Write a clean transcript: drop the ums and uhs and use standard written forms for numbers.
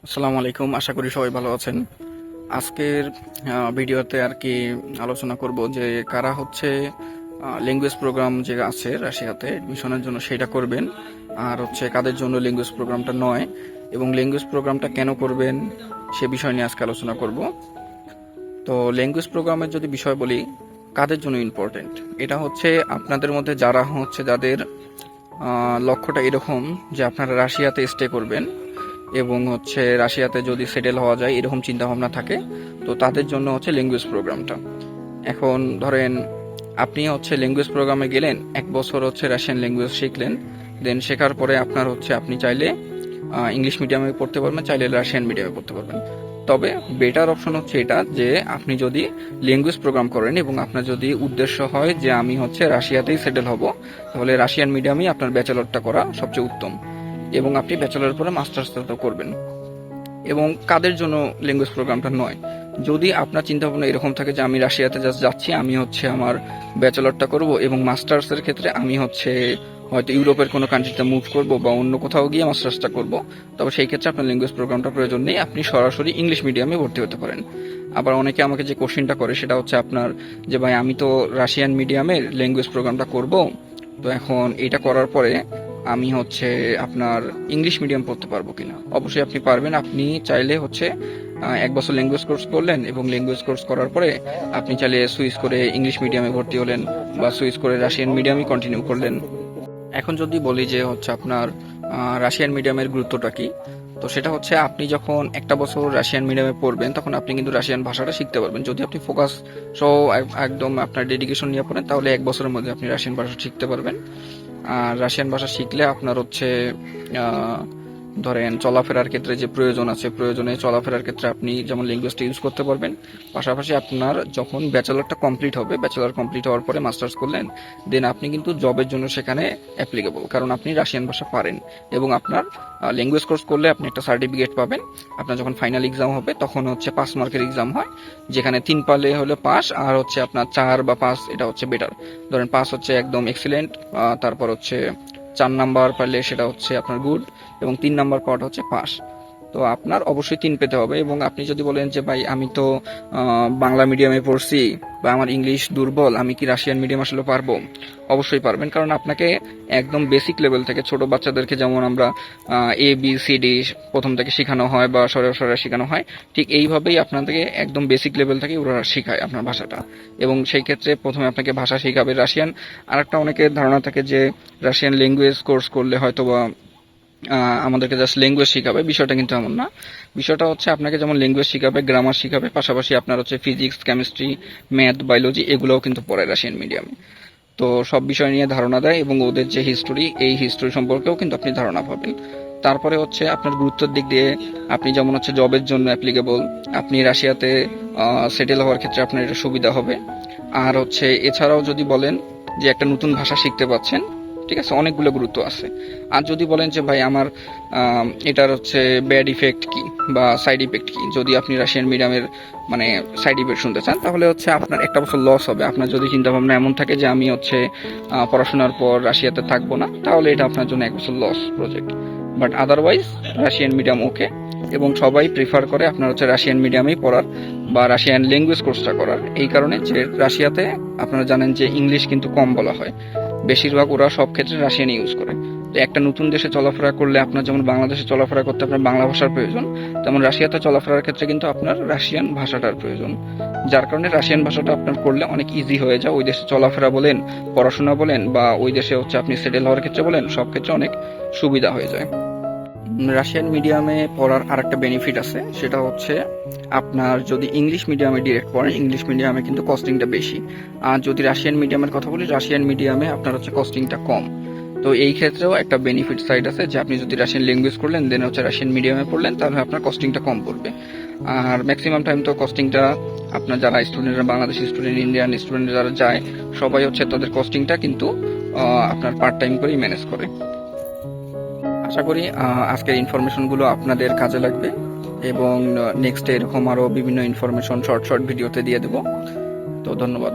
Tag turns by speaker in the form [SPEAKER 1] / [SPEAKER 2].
[SPEAKER 1] আসসালামু আলাইকুম, আশা করি সবাই ভালো আছেন। আজকের ভিডিওতে আর কি আলোচনা করব যে কারা হচ্ছে ল্যাঙ্গুয়েজ প্রোগ্রাম যে আছে রাশিয়াতে এডমিশনের জন্য সেটা করবেন, আর হচ্ছে কাদের জন্য ল্যাঙ্গুয়েজ প্রোগ্রামটা নয়, এবং ল্যাঙ্গুয়েজ প্রোগ্রামটা কেন করবেন সে বিষয় নিয়ে আজকে আলোচনা করব। তো ল্যাঙ্গুয়েজ প্রোগ্রামের যদি বিষয় বলি, কাদের জন্য ইম্পর্টেন্ট, এটা হচ্ছে আপনাদের মধ্যে যারা হচ্ছে যাদের লক্ষ্যটা এরকম যে আপনারা রাশিয়াতে স্টে করবেন এবং হচ্ছে রাশিয়াতে যদি সেটেল হওয়া যায় এরকম চিন্তা ভাবনা থাকে, তো তাদের জন্য হচ্ছে ল্যাঙ্গুয়েজ প্রোগ্রামটা। এখন ধরেন আপনি হচ্ছে ল্যাঙ্গুয়েজ প্রোগ্রামে গেলেন, 1 বছর হচ্ছে রাশিয়ান ল্যাঙ্গুয়েজ শিখলেন, দেন শেখার পরে আপনার হচ্ছে আপনি চাইলে ইংলিশ মিডিয়ামে পড়তে পারবেন, চাইলে রাশিয়ান মিডিয়ামে পড়তে পারবেন। তবে বেটার অপশন হচ্ছে এটা যে আপনি যদি ল্যাঙ্গুয়েজ প্রোগ্রাম করেন এবং আপনার যদি উদ্দেশ্য হয় যে আমি হচ্ছে রাশিয়াতেই সেটেল হব, তাহলে রাশিয়ান মিডিয়ামেই আপনার ব্যাচেলরটা করা সবচেয়ে উত্তম, এবং আপনি ব্যাচেলরের পরে মাস্টার্সটা করবেন। এবং কাদের জন্য ল্যাঙ্গুয়েজ প্রোগ্রামটা নয়, যদি আপনার চিন্তা ভাবনা এরকম থাকে যে আমি রাশিয়াতে জাস্ট যাচ্ছি, আমি হচ্ছে আমার ব্যাচেলরটা করব এবং মাস্টার্সের ক্ষেত্রে আমি হচ্ছে হয়তো ইউরোপের কোনো কান্ট্রিতে মুভ করব বা অন্য কোথাও গিয়ে মাস্টার্সটা করব, তবে সেই ক্ষেত্রে আপনার ল্যাঙ্গুয়েজ প্রোগ্রামটা প্রয়োজন নেই, আপনি সরাসরি ইংলিশ মিডিয়ামে ভর্তি হতে পারেন। আবার অনেকে আমাকে যে কোশ্চেনটা করে সেটা হচ্ছে আপনার যে ভাই আমি তো রাশিয়ান মিডিয়ামের ল্যাঙ্গুয়েজ প্রোগ্রামটা করব, তো এখন এটা করার পরে আমি হচ্ছে আপনার ইংলিশ মিডিয়াম পড়তে পারবো কিনা। অবশ্যই আপনি পারবেন। আপনি চাইলে হচ্ছে 1 বছর ল্যাঙ্গুয়েজ কোর্স করলেন এবং ল্যাঙ্গুয়েজ কোর্স করার পরে আপনি চাইলে সুইচ করে ইংলিশ মিডিয়ামে ভর্তি হলেন বা সুইচ করে রাশিয়ান মিডিয়ামই কন্টিনিউ করলেন। এখন যদি বলি যে হচ্ছে আপনার রাশিয়ান মিডিয়ামের গুরুত্বটা কি, তো সেটা হচ্ছে আপনি যখন 1 বছর রাশিয়ান মিডিয়ামে পড়বেন তখন আপনি কিন্তু রাশিয়ান ভাষাটা শিখতে পারবেন। যদি আপনি ফোকাস সহ একদম আপনার ডেডিকেশন নিয়ে পড়েন, তাহলে 1 বছরের মধ্যে আপনি রাশিয়ান ভাষা শিখতে পারবেন। আর রাশিয়ান ভাষা শিখলে আপনার হচ্ছে আহ, ধরেন চলাফেরার ক্ষেত্রে যে প্রয়োজন আছে, প্রয়োজনে চলাফেরার ক্ষেত্রে আপনি যেমন ল্যাঙ্গুয়েজটা ইউজ করতে পারবেন। পাশাপাশি আপনার যখন ব্যাচেলরটা কমপ্লিট হবে, ব্যাচেলর কমপ্লিট হওয়ার পরে মাস্টার্স করলেন, দেন আপনি কিন্তু জবের জন্য সেখানে অ্যাপ্লিকেবল, কারণ আপনি রাশিয়ান ভাষা পারেন। এবং আপনার ল্যাঙ্গুয়েজ কোর্স করলে আপনি একটা সার্টিফিকেট পাবেন। আপনার যখন ফাইনাল এক্সাম হবে তখন হচ্ছে 5 মার্কের এক্সাম হয়, যেখানে 3 পারলে হলে পাস, আর হচ্ছে আপনার 4 বা 5 এটা হচ্ছে বেটার। ধরেন 5 হচ্ছে একদম এক্সিলেন্ট, তারপর হচ্ছে 4 নাম্বার পারলে সেটা হচ্ছে আপনার গুড, এবং 3 নাম্বার পাওয়াটা হচ্ছে পাস। তো আপনার অবশ্যই 3 পেতে হবে। এবং আপনি যদি বলেন যে ভাই আমি তো বাংলা মিডিয়ামে পড়ছি বা আমার ইংলিশ দুর্বল, আমি কি রাশিয়ান মিডিয়াম আসলে পারবো? অবশ্যই পারবেন, কারণ আপনাকে একদম বেসিক লেভেল থেকে ছোট বাচ্চাদেরকে যেমন আমরা ABCD প্রথম থেকে শেখানো হয় বা সরে শেখানো হয়, ঠিক এইভাবেই আপনাদেরকে একদম বেসিক লেভেল থেকে ওরা শেখায় আপনার ভাষাটা। এবং সেই ক্ষেত্রে প্রথমে আপনাকে ভাষা শেখাবে রাশিয়ান। আর একটা অনেকের ধারণা থাকে যে রাশিয়ান ল্যাঙ্গুয়েজ কোর্স করলে হয়তো বা আমাদেরকে জাস্ট ল্যাঙ্গুয়েজ শিখাবে, বিষয়টা কিন্তু এমন না। বিষয়টা হচ্ছে আপনাকে যেমন ল্যাঙ্গুয়েজ শিখাবে, গ্রামার শিখাবে, পাশাপাশি আপনার হচ্ছে ফিজিক্স, কেমিস্ট্রি, ম্যাথ, বায়োলজি এগুলোও কিন্তু পড়ায় রাশিয়ান মিডিয়ামে। তো সব বিষয় নিয়ে ধারণা দেয় এবং ওদের যে হিস্টোরি, এই হিস্টোরি সম্পর্কেও কিন্তু আপনি ধারণা পাবেন। তারপরে হচ্ছে আপনার গুরুত্বের দিক দিয়ে আপনি যেমন হচ্ছে জবের জন্য অ্যাপ্লিকেবল, আপনি রাশিয়াতে সেটেল হওয়ার ক্ষেত্রে আপনার এটা সুবিধা হবে। আর হচ্ছে এছাড়াও যদি বলেন যে একটা নতুন ভাষা শিখতে পাচ্ছেন, ঠিক আছে, অনেকগুলো গুরুত্ব আছে। আর যদি বলেন যে ভাই আমার এটার হচ্ছে ব্যাড ইফেক্ট কি বা সাইড ইফেক্ট কি, যদি আপনি রাশিয়ান মিডিয়ামের মানে সাইড ইফেক্ট শুনতে চান, তাহলে হচ্ছে আপনার 1 বছর লস হবে। আপনার যদি চিন্তা ভাবনা এমন থাকে যে আমি হচ্ছে পড়াশোনার পর রাশিয়াতে থাকবো না, তাহলে এটা আপনার জন্য 1 বছর loss project. But otherwise Russian medium okay, এবং সবাই প্রিফার করে আপনার হচ্ছে রাশিয়ান মিডিয়ামেই পড়ার বা রাশিয়ান ল্যাঙ্গুয়েজ কোর্সটা করার। এই কারণে যে রাশিয়াতে আপনারা জানেন যে ইংলিশ কিন্তু কম বলা হয়, বেশিরভাগ ওরা সব ক্ষেত্রে রাশিয়ান ইউজ করে। তো একটা নতুন দেশে চলাফেরা করলে আপনার যেমন বাংলাদেশে চলাফেরা করতে আপনার বাংলা ভাষার প্রয়োজন, তেমন রাশিয়াতে চলাফেরার ক্ষেত্রে কিন্তু আপনার রাশিয়ান ভাষাটার প্রয়োজন। যার কারণে রাশিয়ান ভাষাটা আপনার করলে অনেক ইজি হয়ে যায়। ওই দেশে চলাফেরা বলেন, পড়াশোনা বলেন, বা ওই দেশে হচ্ছে আপনি সেটেল হওয়ার ক্ষেত্রে বলেন, সব ক্ষেত্রে অনেক সুবিধা হয়ে যায়। রাশিয়ান মিডিয়ামে পড়ার আরেকটা বেনিফিট আছে, সেটা হচ্ছে আপনার যদি ইংলিশ মিডিয়ামে ডিরেক্ট পড়েন, ইংলিশ মিডিয়ামে কিন্তু কস্টিংটা বেশি। আর যদি রাশিয়ান মিডিয়ামের কথা বলি, রাশিয়ান মিডিয়ামে আপনার হচ্ছে কস্টিংটা কম। তো এই ক্ষেত্রেও একটা বেনিফিট সাইড আছে যে আপনি যদি রাশিয়ান ল্যাঙ্গুয়েজ করলেন, দেন হচ্ছে রাশিয়ান মিডিয়ামে পড়লেন, তাহলে আপনার কস্টিংটা কম পড়বে। আর ম্যাক্সিমাম টাইম তো কস্টিংটা আপনার যারা স্টুডেন্টরা, বাংলাদেশি স্টুডেন্ট, ইন্ডিয়ান স্টুডেন্ট যারা যায়, সবাই হচ্ছে তাদের কস্টিংটা কিন্তু আপনার পার্ট টাইম করেই ম্যানেজ করে। আশা করি আজকের ইনফরমেশনগুলো আপনাদের কাজে লাগবে, এবং নেক্সট এরকম আরও বিভিন্ন ইনফরমেশন শর্ট শর্ট ভিডিওতে দিয়ে দেবো। তো ধন্যবাদ।